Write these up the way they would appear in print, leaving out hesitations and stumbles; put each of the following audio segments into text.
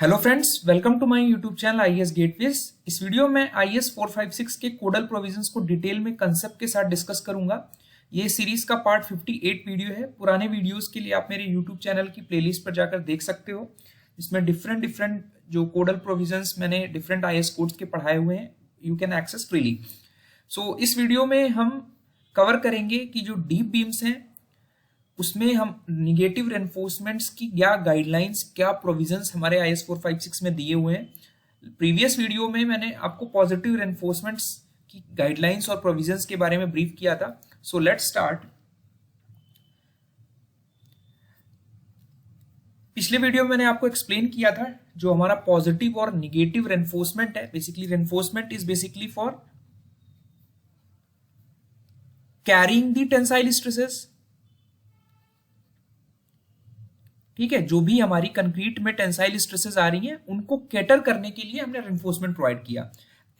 Hello friends, welcome to my YouTube channel IAS Gateways. इस वीडियो में आईएएस 456 के कोडल प्रोविजंस को डिटेल में कंसेप्ट के साथ डिस्कस करूंगा। ये सीरीज का पार्ट 58 वीडियो है। पुराने वीडियोस के लिए आप मेरे यूट्यूब चैनल की प्लेलिस्ट पर जाकर देख सकते हो। इसमें डिफरेंट जो कोडल प्रोविजंस मैंने डिफरेंट आईएएस कोड्स के पढ़ाए हुए हैं, यू कैन एक्सेस फ्रीली। सो इस वीडियो में हम कवर करेंगे कि जो डीप बीम्स हैं उसमें हम निगेटिव रेनफोर्समेंट्स की क्या गाइडलाइंस, क्या प्रोविजंस हमारे आईएएस 456 में दिए हुए हैं। प्रीवियस वीडियो में मैंने आपको पॉजिटिव रेनफोर्समेंट्स की गाइडलाइंस और प्रोविजंस के बारे में ब्रीफ किया था। So let's start. पिछले वीडियो में मैंने आपको एक्सप्लेन किया था जो हमारा पॉजिटिव और निगेटिव रेनफोर्समेंट है। Basically reinforcement is basically for carrying the tensile stresses. ठीक है, जो भी हमारी कंक्रीट में टेंसाइल स्ट्रेसेस आ रही हैं उनको कैटर करने के लिए हमने रेनफोर्समेंट प्रोवाइड किया।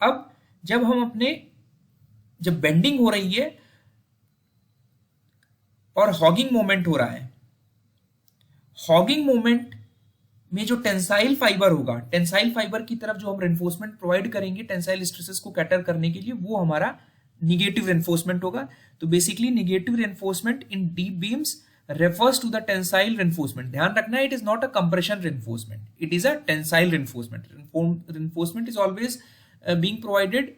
अब जब बेंडिंग हो रही है और हॉगिंग मोमेंट हो रहा है, हॉगिंग मोमेंट में जो टेंसाइल फाइबर होगा, टेंसाइल फाइबर की तरफ जो हम रेनफोर्समेंट प्रोवाइड करेंगे टेंसाइल स्ट्रेसेस को कैटर करने के लिए, वो हमारा निगेटिव रेनफोर्समेंट होगा। तो basically negative reinforcement in deep beams refers to the tensile reinforcement. ध्यान रखना है, it is not a compression reinforcement, it is a tensile reinforcement. Reinforcement is always being provided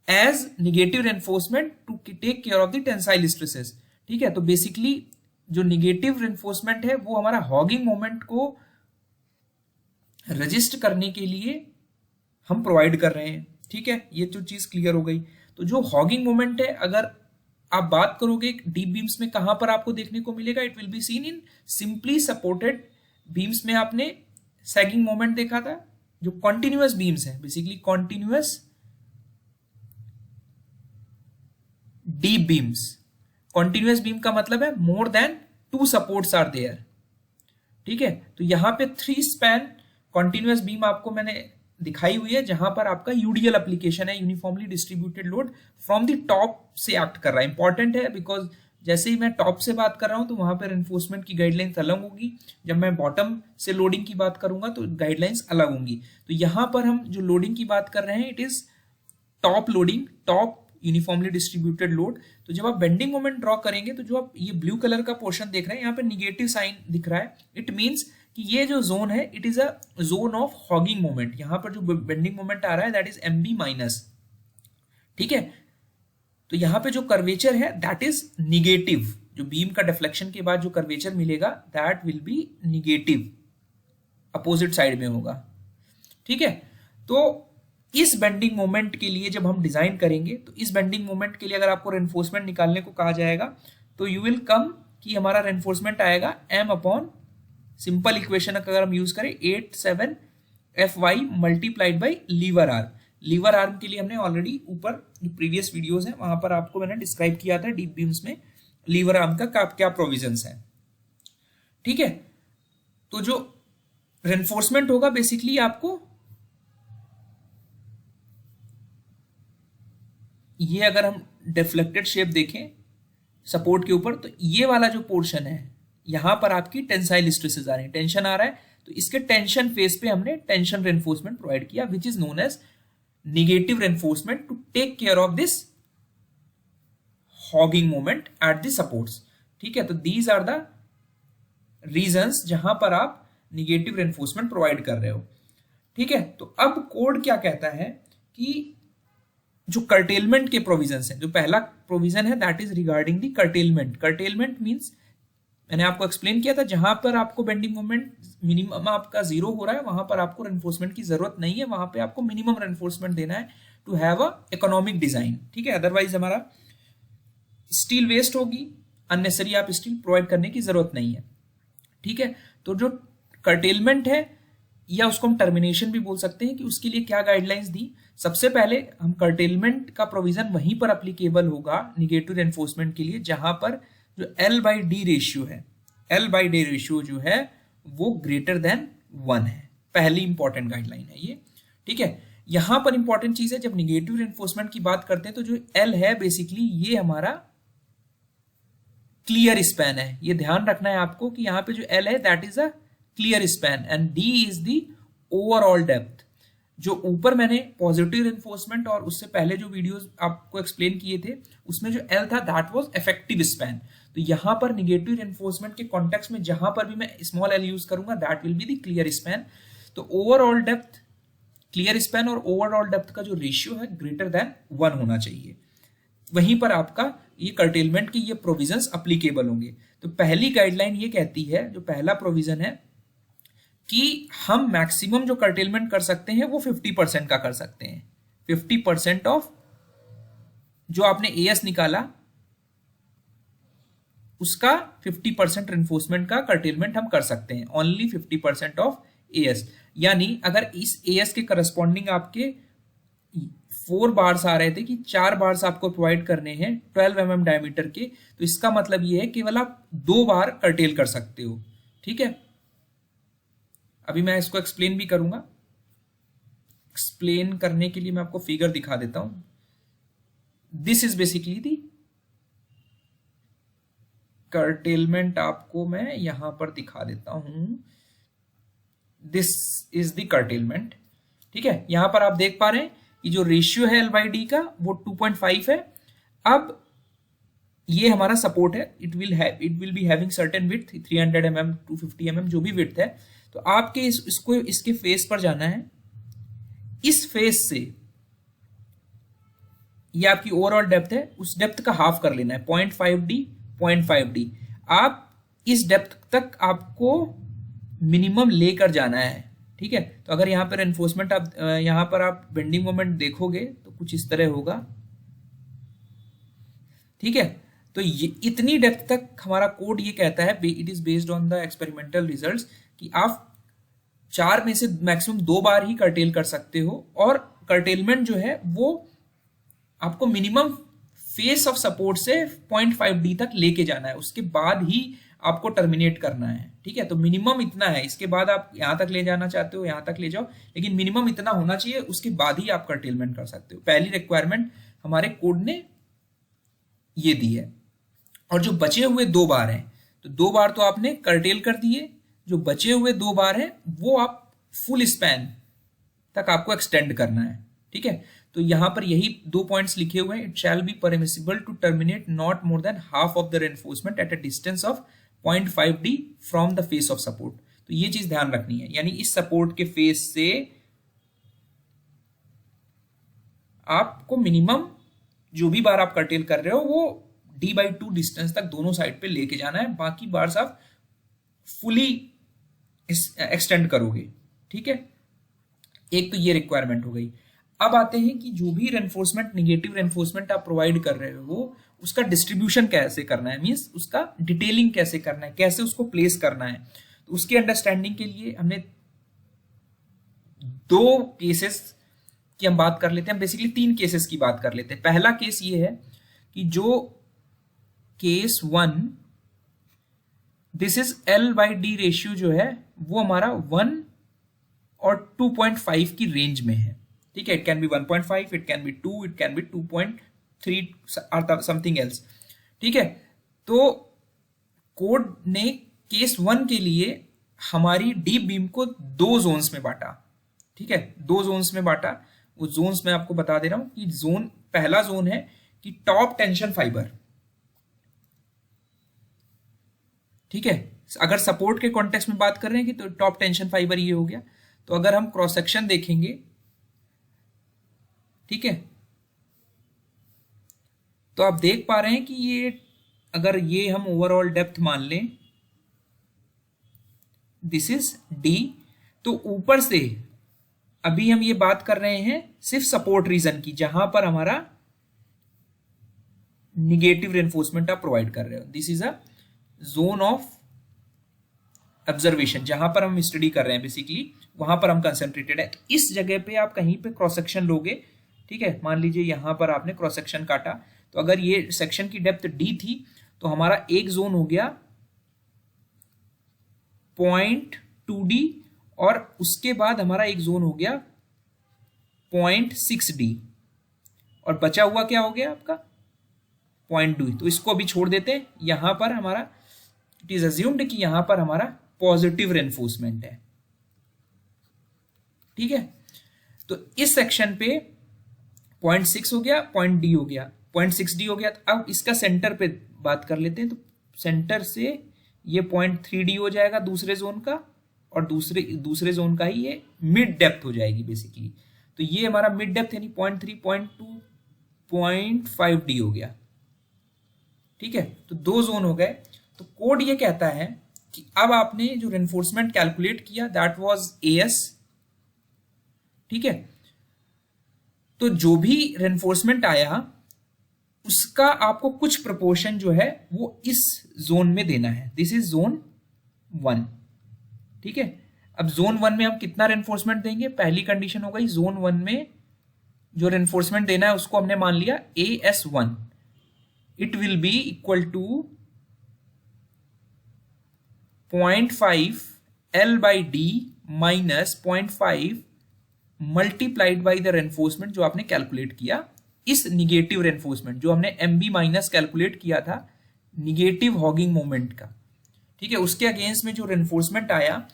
as negative reinforcement to take care of the tensile stresses. ठीक है, तो basically जो negative reinforcement है वो हमारा हॉगिंग मोमेंट को resist करने के लिए हम प्रोवाइड कर रहे हैं। ठीक है, ये जो चीज क्लियर हो गई। तो जो हॉगिंग मोमेंट है, अगर आप बात करोगे डीप बीम्स में कहां पर आपको देखने को मिलेगा, it will be seen in simply supported beams में। आपने सैगिंग मोमेंट देखा था। जो कॉन्टिन्यूअस बीम्स है, basically continuous deep beams. Continuous beam का मतलब है more than 2 supports are there. ठीक है, तो यहां पे 3 स्पैन कॉन्टिन्यूअस बीम आपको मैंने दिखाई हुई है, जहां पर आपका यूडीएल एप्लीकेशन है, uniformly distributed load from the top से एक्ट कर रहा है। इंपॉर्टेंट है बिकॉज जैसे ही मैं टॉप से बात कर रहा हूं तो वहां पर एनफोर्समेंट की गाइडलाइंस अलग होगी। जब मैं बॉटम से लोडिंग की बात करूंगा तो गाइडलाइंस अलग होंगी। तो यहां पर हम जो लोडिंग की बात कर रहे हैं, it is top loading, top uniformly distributed load. तो जब आप बेंडिंग मोमेंट ड्रॉ करेंगे तो जो आप ये ब्लू कलर का पोर्शन देख रहे हैं, यहाँ पे निगेटिव साइन दिख रहा है। इट मीन्स कि ये जो जोन है, it is a zone of hogging moment. यहां पर जो बेंडिंग मोमेंट आ रहा है दैट इज एमबी माइनस। ठीक है, तो यहां पे जो कर्वेचर है दैट इज निगेटिव। जो बीम का डिफ्लेक्शन के बाद जो कर्वेचर मिलेगा that will be negative, opposite side में होगा। ठीक है, तो इस बेंडिंग मोमेंट के लिए जब हम डिजाइन करेंगे, तो इस बेंडिंग मोमेंट के लिए अगर आपको रेनफोर्समेंट निकालने को कहा जाएगा तो यू विल कम कि हमारा रेनफोर्समेंट आएगा m अपॉन सिंपल इक्वेशन अगर हम यूज करें 87fy multiplied by lever arm. Lever arm के लिए हमने ऑलरेडी ऊपर प्रीवियस वीडियोस हैं वहां पर आपको मैंने डिस्क्राइब किया था डीप बीम्स में लीवर आर्म का क्या प्रोविजंस है। ठीक है, तो जो रेनफोर्समेंट होगा बेसिकली आपको ये, अगर हम डिफ्लेक्टेड शेप देखें सपोर्ट के ऊपर, तो ये वाला जो पोर्शन है यहां पर आपकी टेंसाइल स्ट्रेसेस आ रही है, टेंशन आ रहा है। तो इसके टेंशन फेस पे हमने टेंशन रेनफोर्समेंट प्रोवाइड किया, which is known as negative reinforcement to take care of this hogging moment at the supports. ठीक है, तो दीज आर द रीजंस जहां पर आप निगेटिव रेनफोर्समेंट प्रोवाइड कर रहे हो। ठीक है, तो अब कोड क्या कहता है कि जो कर्टेलमेंट के प्रोविजंस हैं, जो पहला प्रोविजन है that is regarding the curtailment. Curtailment means मैंने आपको एक्सप्लेन किया था, जहां पर आपको बेंडिंग मोमेंट मिनिमम आपका 0 हो रहा है वहां पर आपको रेनफोर्समेंट की जरूरत नहीं है, वहां पे आपको मिनिमम रेनफोर्समेंट देना है to have a economic design. ठीक है, अदरवाइज हमारा स्टील वेस्ट होगी, अननेसेसरी आप स्टील प्रोवाइड करने की जरूरत नहीं है। ठीक है, तो जो कर्टेलमेंट है या उसको हम टर्मिनेशन भी बोल सकते हैं कि उसके लिए क्या गाइडलाइंस दी। सबसे पहले हम कर्टेलमेंट का प्रोविजन वहीं पर अप्लीकेबल होगा निगेटिव रेनफोर्समेंट के लिए जहां पर जो L/D रेशियो है, L/D रेशियो जो है वो ग्रेटर देन 1 है। पहली इंपॉर्टेंट गाइडलाइन है ये। ठीक है, यहां पर इंपॉर्टेंट चीज है, जब निगेटिव रेनफोर्समेंट की बात करते हैं तो जो L है बेसिकली ये हमारा क्लियर स्पैन है। ये ध्यान रखना है आपको कि यहाँ पे जो L है that is a clear span and D is the overall depth. जो ऊपर मैंने पॉजिटिव रिइंफोर्समेंट और उससे पहले जो वीडियोस आपको एक्सप्लेन किए थे उसमें जो L था दैट वाज इफेक्टिव स्पैन। तो यहाँ पर निगेटिव रिइंफोर्समेंट के कॉन्टेक्स्ट में जहां पर भी मैं स्मॉल l यूज करूंगा that will be the clear span. तो ओवरऑल डेप्थ, क्लियर स्पैन और ओवरऑल डेप्थ का जो रेशियो है ग्रेटर देन 1 होना चाहिए। वहीं पर आपका ये कर्टेलमेंट की ये प्रोविजंस अप्लीकेबल होंगे। तो पहली गाइडलाइन ये कहती है, जो पहला प्रोविजन है कि हम मैक्सिमम जो कर्टेलमेंट कर सकते हैं वो 50% का कर सकते हैं। 50% ऑफ जो आपने एएस निकाला उसका 50% रिइंफोर्समेंट का कर्टेलमेंट हम कर सकते हैं, ओनली 50% ऑफ एएस। यानी अगर इस एएस के करस्पॉन्डिंग आपके 4 बार्स आ रहे थे कि 4 बार्स आपको प्रोवाइड करने हैं 12 mm डायमीटर के, तो इसका मतलब ये है केवल आप 2 बार कर्टेल कर सकते हो। ठीक है, अभी मैं इसको एक्सप्लेन भी करूंगा। एक्सप्लेन करने के लिए मैं आपको फिगर दिखा देता हूं। This is basically the curtailment, आपको मैं यहां पर दिखा देता हूं। This is the curtailment. ठीक है, यहां पर आप देख पा रहे हैं कि जो रेशियो है L/D का वो 2.5 है। अब ये हमारा सपोर्ट है, it will be having certain width 300 mm 250 mm जो भी विड्थ है। तो आपके इसको इसके फेस पर जाना है। इस फेस से ये आपकी ओवरऑल डेप्थ है, उस डेप्थ का हाफ कर लेना है 0.5D 0.5D। आप इस डेप्थ तक आपको मिनिमम लेकर जाना है। ठीक है, तो अगर यहाँ पर एनफोर्समेंट आप यहाँ पर आप बेंडिंग मोमेंट देखोगे तो कुछ इस तरह होगा। ठीक है, तो ये इतनी डेप्थ तक हमारा कोड ये कहता है, it is based on the experimental results, कि आप 4 में से मैक्सिमम 2 बार ही कर्टेल कर सकते हो। और कर्टेलमेंट जो है वो आपको मिनिमम फेस ऑफ सपोर्ट से 0.5D तक लेके जाना है, उसके बाद ही आपको टर्मिनेट करना है। ठीक है, तो मिनिमम इतना है, इसके बाद आप यहां तक ले जाना चाहते हो यहां तक ले जाओ, लेकिन मिनिमम इतना होना चाहिए, उसके बाद ही आप कर्टेलमेंट कर सकते हो। पहली रिक्वायरमेंट हमारे कोड ने ये दी है। और जो बचे हुए 2 बार हैं, तो 2 बार तो आपने कर्टेल कर दिए, जो बचे हुए 2 बार हैं वो आप फुल स्पैन तक आपको एक्सटेंड करना है। ठीक है, तो यहां पर यही 2 पॉइंट्स लिखे हुए हैं। It shall be permissible to terminate not more than half of the reinforcement at a distance of 0.5D from the face of support. तो ये चीज ध्यान रखनी है, यानी इस सपोर्ट के फेस से आपको मिनिमम जो भी बार आप कर्टेल कर रहे हो वो D/2 डिस्टेंस तक दोनों साइड पे लेके जाना है, बाकी बार्स आप फुली एक्सटेंड करोगे। ठीक है, एक तो ये रिक्वायरमेंट हो गई। अब आते हैं कि जो भी रेनफोर्समेंट, निगेटिव रेनफोर्समेंट आप प्रोवाइड कर रहे हो उसका डिस्ट्रीब्यूशन कैसे करना है, मींस उसका डिटेलिंग कैसे करना है, कैसे उसको प्लेस करना है। तो उसकी अंडरस्टैंडिंग के लिए हमने 2 केसेस की हम बात कर लेते हैं, बेसिकली 3 केसेस की बात कर लेते हैं। पहला केस ये है कि जो case 1, this is L/D ratio जो है वो हमारा 1 और 2.5 की रेंज में है। ठीक है, it can B 1.5, it can B 2, it can B 2.3 something else. ठीक है, तो कोड ने केस 1 के लिए हमारी डीप बीम को 2 जोन्स में बांटा। ठीक है, 2 जोन्स में बांटा। वो जोन्स मैं आपको बता दे रहा हूं कि पहला जोन है कि टॉप टेंशन फाइबर। ठीक है, अगर सपोर्ट के कॉन्टेक्स्ट में बात कर रहे हैं कि तो टॉप टेंशन फाइबर ये हो गया। तो अगर हम क्रॉस सेक्शन देखेंगे, ठीक है, तो आप देख पा रहे हैं कि ये अगर ये हम ओवरऑल डेप्थ मान लें, दिस इज D, तो ऊपर से अभी हम ये बात कर रहे हैं सिर्फ सपोर्ट रीजन की, जहां पर हमारा निगेटिव रेनफोर्समेंट आप प्रोवाइड कर रहे हो। This is a zone of observation, जहां पर हम स्टडी कर रहे हैं, बेसिकली वहां पर हम कंसेंट्रेटेड है। इस जगह पे आप कहीं पे क्रॉस सेक्शन लोगे, ठीक है, मान लीजिए यहां पर आपने क्रॉस सेक्शन काटा, तो अगर ये सेक्शन की डेप्थ D थी तो हमारा एक जोन हो गया 0.2D और उसके बाद हमारा एक जोन हो गया 0.6D और बचा हुआ क्या हो गया आपका 0.2, तो इसको अभी छोड़ देते हैं। यहां पर हमारा इट इज अज्यूम्ड कि यहां पर हमारा पॉजिटिव रेनफोर्समेंट है, ठीक है। तो इस सेक्शन पे 0.6 हो गया, 0.d हो गया, 0.6d हो गया। अब इसका सेंटर पे बात कर लेते हैं। तो सेंटर से ये 0.3d हो जाएगा दूसरे जोन का, और दूसरे जोन का ही ये मिड डेप्थ हो जाएगी बेसिकली। तो ये हमारा मिड डेप्थ यानी 0.3, 0.2, 0.5d हो गया, ठीक है। तो दो जोन हो गए। तो कोड ये कहता है कि अब आपने जो रेनफोर्समेंट कैलकुलेट किया दैट वाज AS, ठीक है। तो जो भी रेनफोर्समेंट आया उसका आपको कुछ प्रोपोर्शन जो है वो इस जोन में देना है। दिस इज जोन 1, ठीक है। अब जोन 1 में हम कितना रेनफोर्समेंट देंगे? पहली कंडीशन हो गई जोन 1 में जो रेनफोर्समेंट देना है उसको हमने मान लिया AS1, it will be equal to 0.5 L/D minus 0.5 multiplied by the reinforcement जो आपने कैलकुलेट किया, इस निगेटिव रेनफोर्समेंट जो हमने MB माइनस कैलकुलेट किया था निगेटिव हॉगिंग मोमेंट का, ठीक है। उसके अगेंस्ट में जो रेनफोर्समेंट आया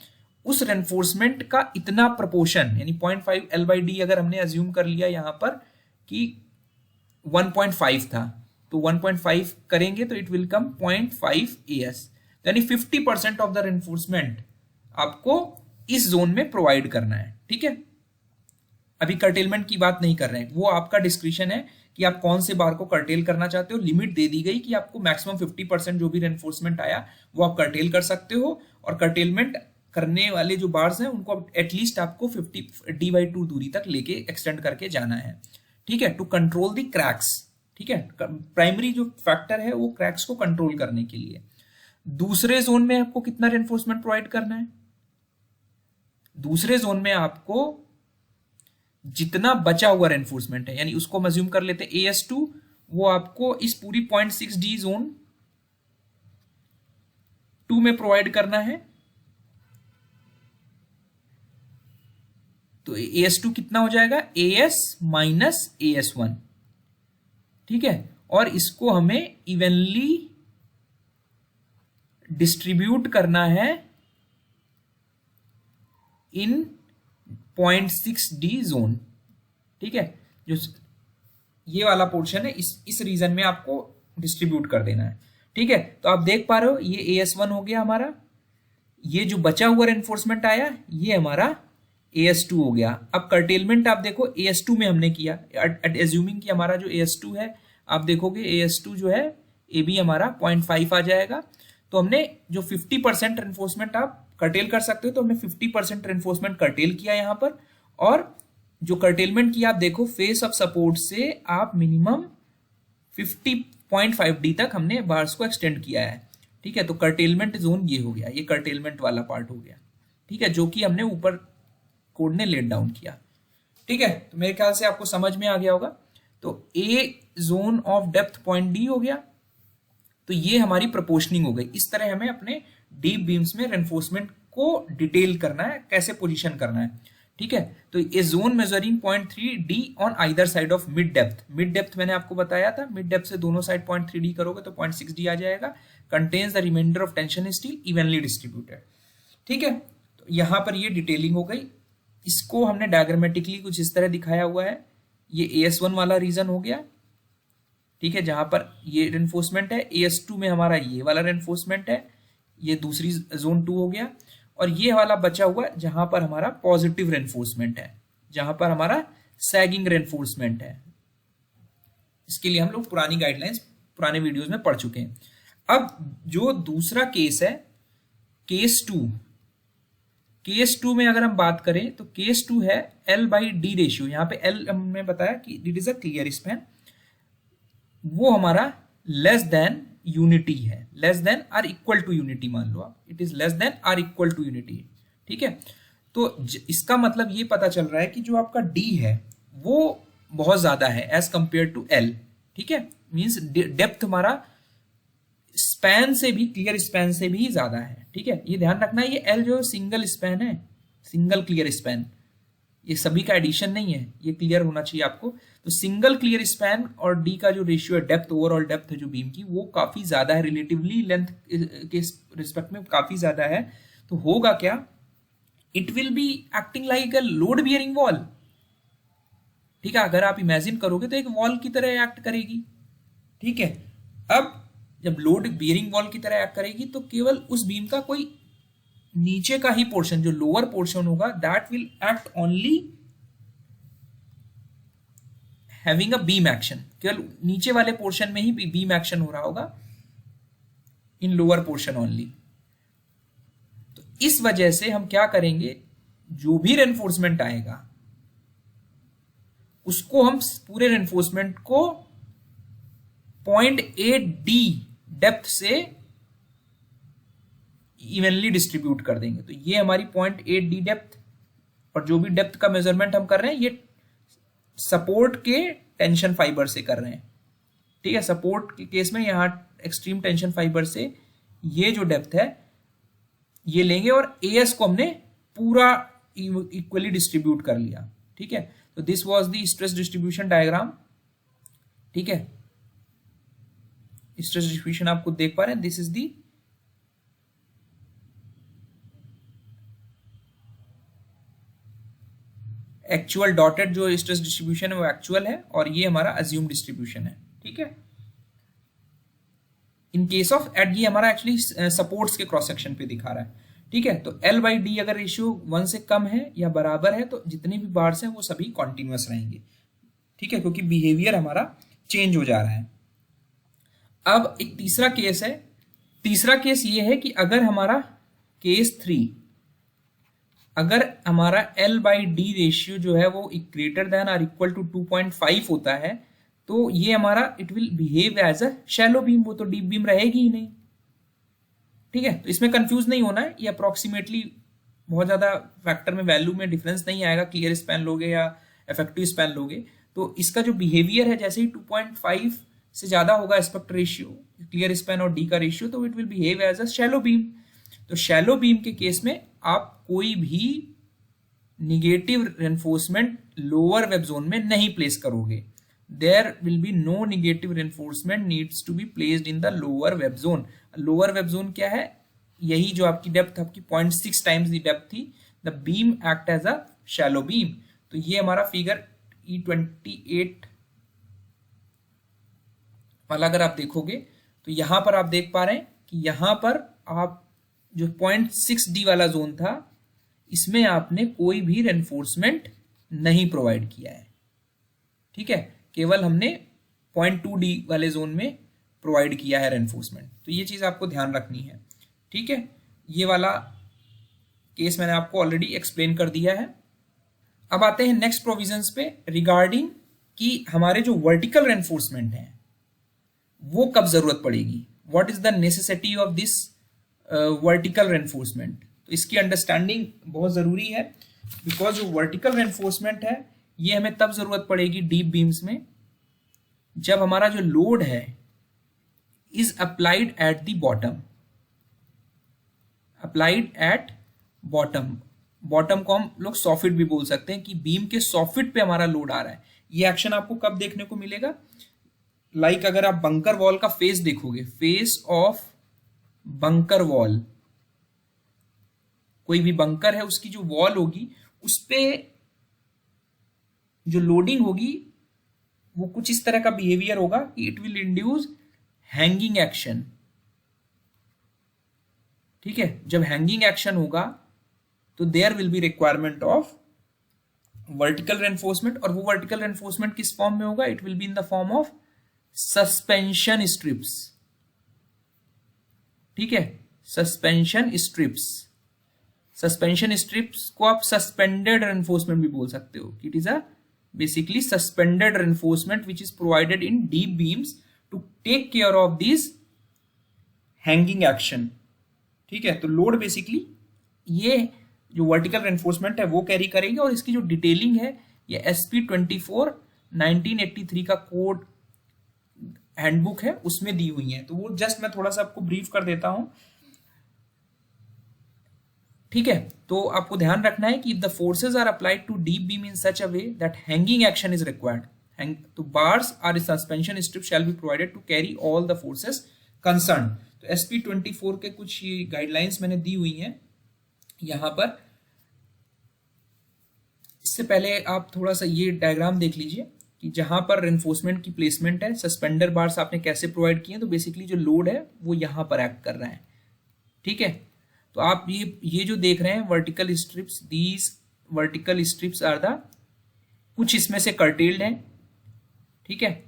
उस रेनफोर्समेंट का इतना प्रोपोर्शन यानी 0.5 L/D अगर हमने अज्यूम कर लिया यहां पर कि 1.5 था, तो 1.5 करेंगे तो इट विल कम 0.5 AS, यानी 50% ऑफ द रेनफोर्समेंट आपको इस जोन में प्रोवाइड करना है, ठीक है। अभी कर्टेलमेंट की बात नहीं कर रहे हैं, वो आपका डिस्क्रिप्शन है कि आप कौन से बार को कर्टेल करना चाहते हो। लिमिट दे दी गई कि आपको मैक्सिमम 50% जो भी रेनफोर्समेंट आया वो आप कर्टेल कर सकते हो, और कर्टेलमेंट करने वाले जो बार्स हैं उनको एटलीस्ट आपको 50d/2 दूरी तक लेके एक्सटेंड करके जाना है, ठीक है, टू कंट्रोल द क्रैक्स, ठीक है। प्राइमरी जो फैक्टर है वो क्रैक्स को कंट्रोल करने के लिए। दूसरे जोन में आपको कितना रेनफोर्समेंट प्रोवाइड करना है? दूसरे जोन में आपको जितना बचा हुआ रेनफोर्समेंट है यानी उसको हम अज्यूम कर लेते हैं AS2, वो आपको इस पूरी 0.6d जोन 2 में प्रोवाइड करना है। तो AS2 कितना हो जाएगा? AS माइनस AS1, ठीक है। और इसको हमें इवनली डिस्ट्रीब्यूट करना है इन 0.6d जोन, ठीक है। जो ये वाला पोर्शन है इस रीजन में आपको डिस्ट्रीब्यूट कर देना है, ठीक है। तो आप देख पा रहे हो ये AS1 हो गया हमारा, ये जो बचा हुआ रेनफोर्समेंट आया ये हमारा AS2 हो गया। अब कर्टेलमेंट आप देखो AS2 में हमने किया, एज्यूमिंग कि हमारा जो AS2 है, आप देखोगे AS2 जो है AB हमारा 0.5 आ जाएगा। तो हमने जो 50% रेनफोर्समेंट आप कर्टेल कर सकते हो, तो हमने 50% रेनफोर्समेंट कर्टेल किया यहां पर, और जो कर्टेलमेंट किया आप देखो फेस ऑफ सपोर्ट से आप मिनिमम 50.5d तक हमने बार्स को एक्सटेंड किया है, ठीक है। तो कर्टेलमेंट जोन ये हो गया, ये कर्टेलमेंट वाला पार्ट हो गया, ठीक है, जो कि हमने ऊपर कोड ने लेट डाउन किया, ठीक है। तो मेरे ख्याल से आपको समझ में आ गया होगा। तो A zone of depth 0.D हो गया। तो ये हमारी प्रोपोर्शनिंग हो गई। इस तरह हमें अपने डीप बीम्स में रेनफोर्समेंट को डिटेल करना है, कैसे पोजीशन करना है, ठीक है। तो a zone measuring 0.3d on either side of mid depth, mid depth मैंने आपको बताया था, मिड डेप्थ से दोनों साइड 0.3d करोगे तो 0.6d आ जाएगा। Contains the remainder of tension steel evenly distributed, ठीक है। तो यहां पर ये डिटेलिंग हो गई। इसको हमने डायग्रामेटिकली कुछ इस तरह दिखाया हुआ है। ये AS1 वाला रीजन हो गया, ठीक है, जहां पर ये रेनफोर्समेंट है। AS2 में हमारा ये वाला रेनफोर्समेंट है, ये दूसरी जोन 2 हो गया। और ये वाला बचा हुआ जहां पर हमारा पॉजिटिव रेनफोर्समेंट है, जहां पर हमारा सैगिंग रेनफोर्समेंट है। इसके लिए हम लोग पुरानी गाइडलाइंस पुराने वीडियोस में पढ़ चुके हैं। अब जो दूसरा केस है केस 2, केस 2 में अगर हम बात करें तो केस 2 है L/D रेशियो। यहां पे L हमने बताया कि it is a clear span, वो हमारा लेस देन यूनिटी है, less than or equal to unity मान लो आप, it is less than or equal to unity, ठीक है। तो इसका मतलब ये पता चल रहा है कि जो आपका D है वो बहुत ज्यादा है एज कंपेयर टू L, ठीक है। मींस डेप्थ हमारा स्पैन से भी, क्लियर स्पैन से भी ज्यादा है, ठीक है। ये ध्यान रखना है, ये L जो सिंगल स्पैन है, सिंगल क्लियर स्पैन, ये सभी का एडिशन नहीं है, ये क्लियर होना चाहिए आपको। तो सिंगल क्लियर स्पैन और डी का जो रेशियो है, डेप्थ, ओवरऑल डेप्थ है जो बीम की, वो काफी ज्यादा है, रिलेटिवली लेंथ के रिस्पेक्ट में काफी ज्यादा है। तो होगा क्या, it will be acting like a load bearing wall. ठीक है, अगर आप इमेजिन करोगे तो एक वॉल की तरह एक्ट करेगी। ठीक है, अब जब लोड बियरिंग वॉल की तरह एक्ट करेगी तो केवल उस बीम का कोई नीचे का ही पोर्शन, जो लोअर पोर्शन होगा, that will act only having a beam action. केवल नीचे वाले पोर्शन में ही बीम एक्शन हो रहा होगा, इन लोअर पोर्शन ओनली। तो इस वजह से हम क्या करेंगे, जो भी रेनफोर्समेंट आएगा उसको हम पूरे रेनफोर्समेंट को 0.8 डी डेप्थ से इवनली डिस्ट्रीब्यूट कर देंगे। तो ये हमारी 0.8 डी डेप्थ, और जो भी डेप्थ का मेजरमेंट हम कर रहे हैं ये सपोर्ट के टेंशन फाइबर से कर रहे हैं। ठीक है, सपोर्ट के केस में यहां एक्सट्रीम टेंशन फाइबर से ये जो डेप्थ है ये लेंगे, और एएस को हमने पूरा इक्वली डिस्ट्रीब्यूट कर लिया। ठीक है, तो this was the stress distribution diagram. ठीक है, स्ट्रेस डिस्ट्रीब्यूशन आपको देख पा रहे हैं, this is the actual dotted जो स्ट्रेस डिस्ट्रीब्यूशन है वो एक्चुअल है, और ये हमारा अज्यूम डिस्ट्रीब्यूशन है। ठीक है, इन केस ऑफ एट, ये हमारा एक्चुअली सपोर्ट्स के क्रॉस सेक्शन पे दिखा रहा है। ठीक है, तो L/D अगर रेशियो 1 से कम है या बराबर है तो जितने भी बार्स हैं वो सभी कॉन्टिन्यूअस रहेंगे। ठीक है, क्योंकि बिहेवियर हमारा चेंज हो जा रहा है। अब एक तीसरा केस है। तीसरा केस ये है कि अगर हमारा केस 3, अगर हमारा L/D रेशियो जो है वो ग्रेटर देन और इक्वल टू 2.5 होता है, तो ये हमारा it will behave as a shallow beam, वो तो डीप बीम रहेगी ही नहीं। ठीक है, तो इसमें कंफ्यूज नहीं होना है, ये अप्रोक्सीमेटली बहुत ज्यादा फैक्टर में वैल्यू में डिफरेंस नहीं आएगा, क्लियर स्पैन लोगे या इफेक्टिव स्पैन लोगे। तो इसका जो बिहेवियर है, जैसे ही 2.5 से ज्यादा होगा एस्पेक्ट रेशियो क्लियर स्पैन और डी का रेशियो, तो it will behave as a shallow beam. तो शैलो बीम के केस में आप कोई भी negative reinforcement lower web zone में नहीं प्लेस करोगे। There will be no negative reinforcement needs to be placed in the lower web zone. Lower web zone क्या है, यही जो आपकी डेप्थ आपकी 0.6 टाइम्स दी डेप्थ थी, the beam act as a shallow beam. तो ये हमारा फिगर E28 वाला अगर आप देखोगे तो यहां पर आप देख पा रहे हैं कि यहां पर आप जो 0.6 डी वाला जोन था, इसमें आपने कोई भी रेनफोर्समेंट नहीं प्रोवाइड किया है। ठीक है, केवल हमने 0.2 डी वाले जोन में प्रोवाइड किया है रेनफोर्समेंट। तो ये चीज आपको ध्यान रखनी है। ठीक है, ये वाला केस मैंने आपको ऑलरेडी एक्सप्लेन कर दिया है। अब आते हैं नेक्स्ट प्रोविजंस पे रिगार्डिंग कि हमारे जो वर्टिकल रेनफोर्समेंट है वो कब जरूरत पड़ेगी, what is the necessity of this vertical reinforcement. तो इसकी अंडरस्टैंडिंग बहुत जरूरी है, बिकॉज जो वर्टिकल रेनफोर्समेंट है ये हमें तब जरूरत पड़ेगी डीप बीम्स में जब हमारा जो लोड है is applied at the bottom. Applied at bottom, bottom को हम लोग सॉफिट भी बोल सकते हैं कि बीम के सॉफिट पे हमारा लोड आ रहा है। ये एक्शन आपको कब देखने को मिलेगा, लाइक अगर आप बंकर वॉल का फेस देखोगे, फेस ऑफ बंकर वॉल, कोई भी बंकर है उसकी जो वॉल होगी उस पे जो लोडिंग होगी वो कुछ इस तरह का बिहेवियर होगा कि it will induce hanging action. ठीक है, जब हैंगिंग एक्शन होगा तो there will be requirement of vertical reinforcement, और वो वर्टिकल रेनफोर्समेंट किस फॉर्म में होगा, it will be in the form of suspension strips. ठीक है, सस्पेंशन स्ट्रिप्स। सस्पेंशन स्ट्रिप्स को आप सस्पेंडेड रेनफोर्समेंट भी बोल सकते हो। It is a basically suspended reinforcement which is provided in deep beams to take care of these hanging action। ठीक है, तो लोड बेसिकली ये जो वर्टिकल रेनफोर्समेंट है वो कैरी करेंगे, और इसकी जो डिटेलिंग है ये SP24 1983 का कोड हैंडबुक है उसमें दी हुई है। तो वो जस्ट मैं थोड़ा सा आपको ब्रीफ कर देता हूं। ठीक है, तो आपको ध्यान रखना है कि the forces are applied to deep beam in such a way that hanging action is required, तो bars are suspension strip shall be provided to carry all the forces concern. तो SP24 के कुछ ये गाइडलाइंस मैंने दी हुई हैं यहां पर। इससे पहले आप थोड़ा सा ये डायग्राम देख लीजिए कि जहां पर रेनफोर्समेंट की प्लेसमेंट है, सस्पेंडर बार्स आपने कैसे प्रोवाइड किए, तो बेसिकली जो लोड है वो यहां पर एक्ट कर रहा है। ठीक है, तो आप ये जो देख रहे हैं vertical strips, these vertical strips are the, कुछ इसमें से कर्टेल्ड हैं। ठीक है,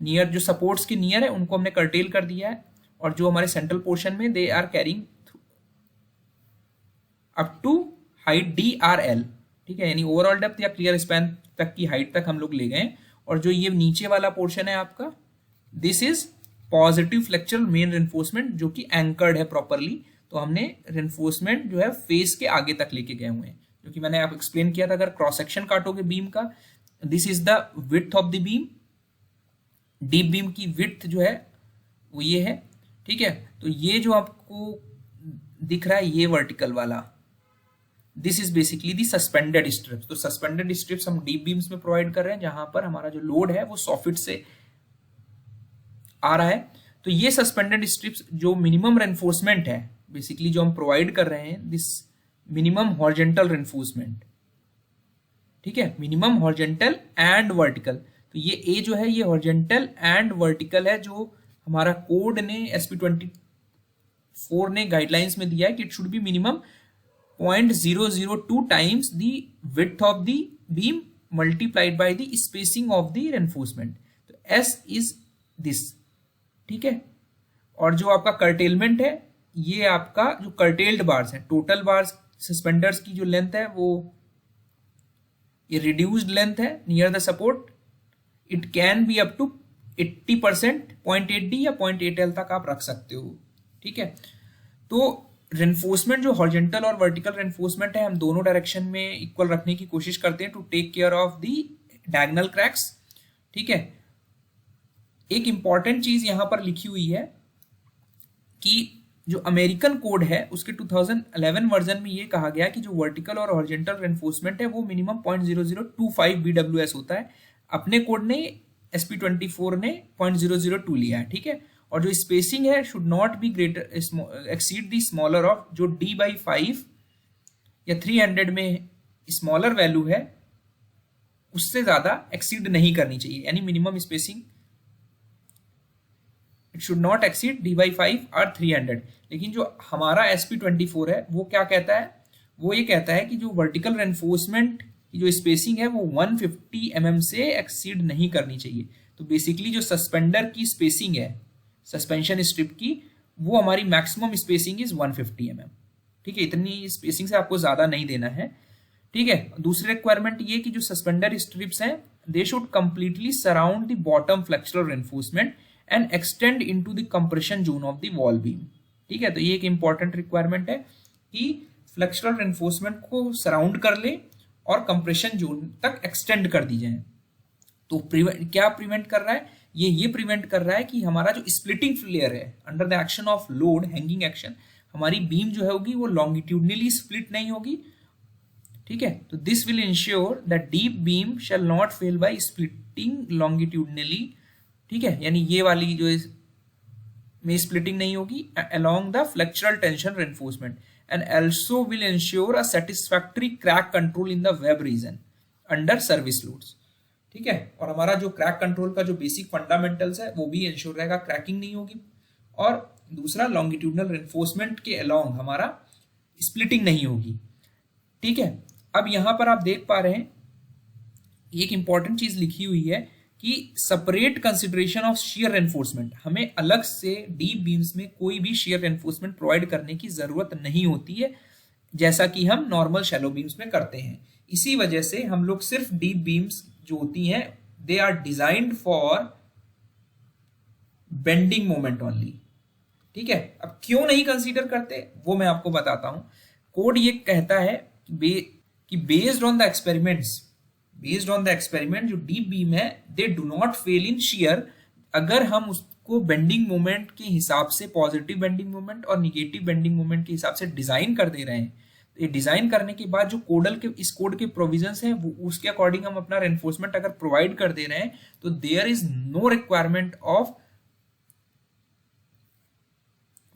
नियर जो सपोर्ट्स के नियर है उनको हमने कर्टेल कर दिया है, और जो हमारे सेंट्रल पोर्शन में they are carrying up to height DRL। ठीक है, यानी ओवरऑल डेप्थ या क्लियर स्पैन तक की हाइट तक हम लोग ले गए। और जो ये नीचे वाला पोर्शन है आपका, this is positive flexural main reinforcement जो कि एंकर्ड है प्रॉपरली। तो हमने रेनफोर्समेंट जो है फेस के आगे तक लेके गए हुए हैं, जो कि मैंने आप एक्सप्लेन किया था। अगर क्रॉस सेक्शन काटोगे बीम का, this is the width of the beam, deep beam की विड्थ जो है वो ये है। ठीक है, तो ये जो आपको दिख रहा है ये वर्टिकल वाला, this is basically the suspended strips. तो सस्पेंडेड स्ट्रिप्स हम डीप बीम्स में प्रोवाइड कर रहे हैं जहां पर हमारा जो लोड है वो सॉफिट से आ रहा है। तो ये सस्पेंडेड स्ट्रिप्स जो मिनिमम रेनफोर्समेंट है बेसिकली जो हम प्रोवाइड कर रहे हैं, दिस मिनिमम हॉरिजॉन्टल रेनफोर्समेंट। ठीक है, मिनिमम हॉरिजॉन्टल एंड वर्टिकल। तो ये ए जो है ये हॉरिजॉन्टल एंड वर्टिकल है, जो हमारा कोड ने SP24 ने गाइडलाइंस में दिया है कि it should be minimum 0.002 times the width of the beam multiplied by the spacing of the reinforcement. तो S इज दिस। ठीक है, और जो आपका कर्टेलमेंट है ये आपका जो कर्टेल्ड बार्स है, टोटल बार्स सस्पेंडर्स की जो लेंथ है वो ये रिड्यूस्ड लेंथ है near the support. It can be up to 80%, 0.8D या 0.8L तक आप रख सकते हो। ठीक है, तो रेनफोर्समेंट जो हॉरिजॉन्टल और वर्टिकल रेनफोर्समेंट है हम दोनों डायरेक्शन में इक्वल रखने की कोशिश करते हैं to take care of the diagonal cracks. ठीक है, एक इंपॉर्टेंट चीज यहां पर लिखी हुई है कि जो अमेरिकन कोड है उसके 2011 वर्जन में ये कहा गया कि जो वर्टिकल और हॉरिजॉन्टल रेनफोर्समेंट है वो मिनिमम 0.0025 BWS होता है। अपने कोड ने SP24 ने 0.002 लिया है। ठीक है, और जो स्पेसिंग है should not be greater exceed the smaller of, जो D/5 या 300 में स्मॉलर वैल्यू है उससे ज्यादा एक्सीड नहीं करनी चाहिए, यानी minimum spacing it should not exceed D/5 और 300। लेकिन जो हमारा SP24 है वो क्या कहता है, वो ये कहता है कि जो वर्टिकल रेनफोर्समेंट की जो स्पेसिंग है वो 150 mm से एक्सीड नहीं करनी चाहिए। तो बेसिकली जो सस्पेंडर की स्पेसिंग है सस्पेंशन स्ट्रिप की, वो हमारी मैक्सिमम स्पेसिंग इज 150 mm। ठीक है, इतनी स्पेसिंग से आपको ज्यादा नहीं देना है। ठीक है, दूसरी रिक्वायरमेंट ये कि जो सस्पेंडर स्ट्रिप्स हैं they should completely surround the bottom flexural reinforcement and extend into the compression zone of the wall beam. ठीक है, तो ये एक इंपॉर्टेंट रिक्वायरमेंट है कि फ्लेक्सुरल रेनफोर्समेंट को सराउंड कर ले और कंप्रेशन जोन तक एक्सटेंड कर दी जाए। तो क्या प्रिवेंट कर रहा है ये प्रिवेंट कर रहा है कि हमारा जो स्प्लिटिंग फ्लेयर है under the action of load hanging action, हमारी बीम जो है होगी वो लॉन्गिट्यूडनली स्प्लिट नहीं होगी। ठीक है, तो this will ensure that deep beam shall not fail by splitting longitudinally. ठीक है, यानी ये वाली जो में स्प्लिटिंग नहीं होगी along the flexural tension reinforcement, and also will ensure a satisfactory crack control in the web region under service loads। ठीक है, और हमारा जो क्रैक कंट्रोल का जो बेसिक फंडामेंटल्स है वो भी इंश्योर रहेगा, क्रैकिंग नहीं होगी। और दूसरा लॉन्गिट्यूडनल रेनफोर्समेंट के अलोंग हमारा स्प्लिटिंग नहीं होगी। ठीक है, अब यहां पर आप देख पा रहे हैं एक इंपॉर्टेंट चीज लिखी हुई है कि separate consideration of shear reinforcement, हमें अलग से डीप बीम्स में कोई भी शियर रेनफोर्समेंट प्रोवाइड करने की जरूरत नहीं होती है, जैसा कि हम नॉर्मल शैलो बीम्स में करते हैं। इसी वजह से हम लोग सिर्फ डीप बीम्स जो होती हैं they are designed for bending moment only. ठीक है, अब क्यों नहीं कंसीडर करते वो मैं आपको बताता हूं। कोड ये कहता है कि बेस्ड ऑन द एक्सपेरिमेंट जो डीप बीम है they do not fail in shear. अगर हम उसको बेंडिंग मोमेंट के हिसाब से, पॉजिटिव बेंडिंग मोमेंट और निगेटिव बेंडिंग मोमेंट के हिसाब से डिजाइन कर दे रहे हैं, तो ये डिजाइन करने के बाद जो कोडल के इस कोड के प्रोविजंस हैं वो उसके अकॉर्डिंग हम अपना रेनफोर्समेंट अगर प्रोवाइड कर दे रहे हैं तो there is no requirement of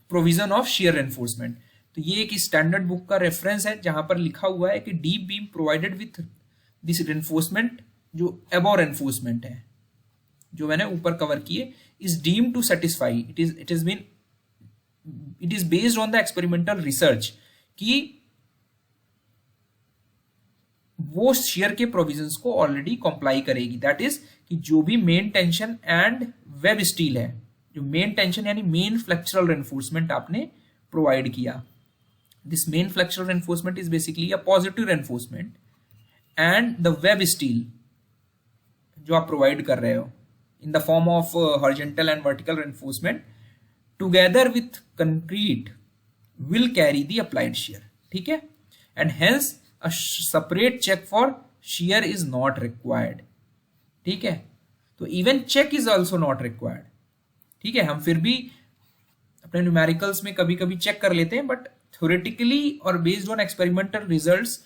provision of shear reinforcement. तो ये एक स्टैंडर्ड बुक का रेफरेंस है जहां पर लिखा हुआ है कि deep beam provided with this reinforcement जो अबव रेनफोर्समेंट है जो मैंने ऊपर कवर किए is deem to satisfy it is based on the experimental research कि वो शेयर के प्रोविजंस को ऑलरेडी कंप्लाई करेगी। दैट इज कि जो भी main tension and web steel है, जो मेन टेंशन यानी मेन फ्लेक्चरल रेनफोर्समेंट आपने प्रोवाइड किया, this main flexural reinforcement is basically a positive reinforcement and the web steel जो आप प्रोवाइड कर रहे हो in the form of horizontal and vertical reinforcement together with concrete will carry the applied shear, ठीक है, and hence a separate check for shear is not required, ठीक है। तो even check is also not required, ठीक है। हम फिर भी अपने न्यूमेरिकल्स में कभी कभी चेक कर लेते हैं बट थ्योरेटिकली और based on experimental results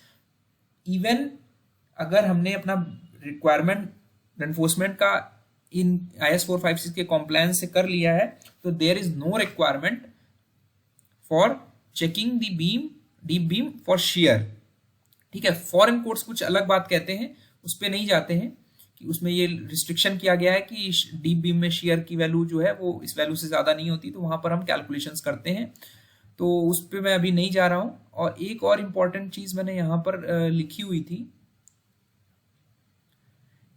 even अगर हमने अपना रिक्वायरमेंट रेनफोर्समेंट का इन IS 456 के कॉम्प्लायंस से कर लिया है तो there is no requirement for checking the beam deep beam for shear, ठीक है। फॉरेन कोड्स कुछ अलग बात कहते हैं, उस पर नहीं जाते हैं कि उसमें ये रिस्ट्रिक्शन किया गया है कि डीप बीम में शेयर की वैल्यू जो है वो इस वैल्यू से ज्यादा नहीं होती, तो वहां पर हम कैलकुलेशंस करते हैं, तो उस पर मैं अभी नहीं जा रहा हूं। और एक और इंपॉर्टेंट चीज मैंने यहां पर लिखी हुई थी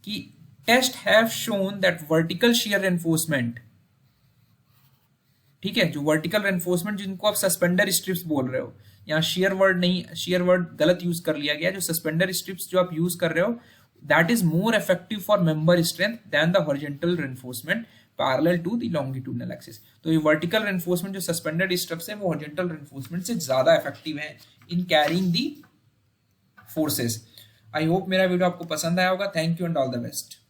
कि test have shown that vertical shear reinforcement, ठीक है, जो वर्टिकल रेनफोर्समेंट जिनको आप सस्पेंडर स्ट्रिप्स बोल रहे हो, यहाँ शेयर वर्ड नहीं, शेयर वर्ड गलत यूज कर लिया गया, जो सस्पेंडर स्ट्रिप्स जो आप यूज कर रहे हो that is more effective for member strength than the horizontal reinforcement parallel to the longitudinal axis. तो ये वर्टिकल रेनफोर्समेंट जो सस्पेंडेड स्ट्रिप्स है वो हॉरिजॉन्टल रेनफोर्समेंट से ज्यादा इफेक्टिव है in carrying the forces. I hope मेरा वीडियो आपको पसंद आया होगा। Thank you and all the best.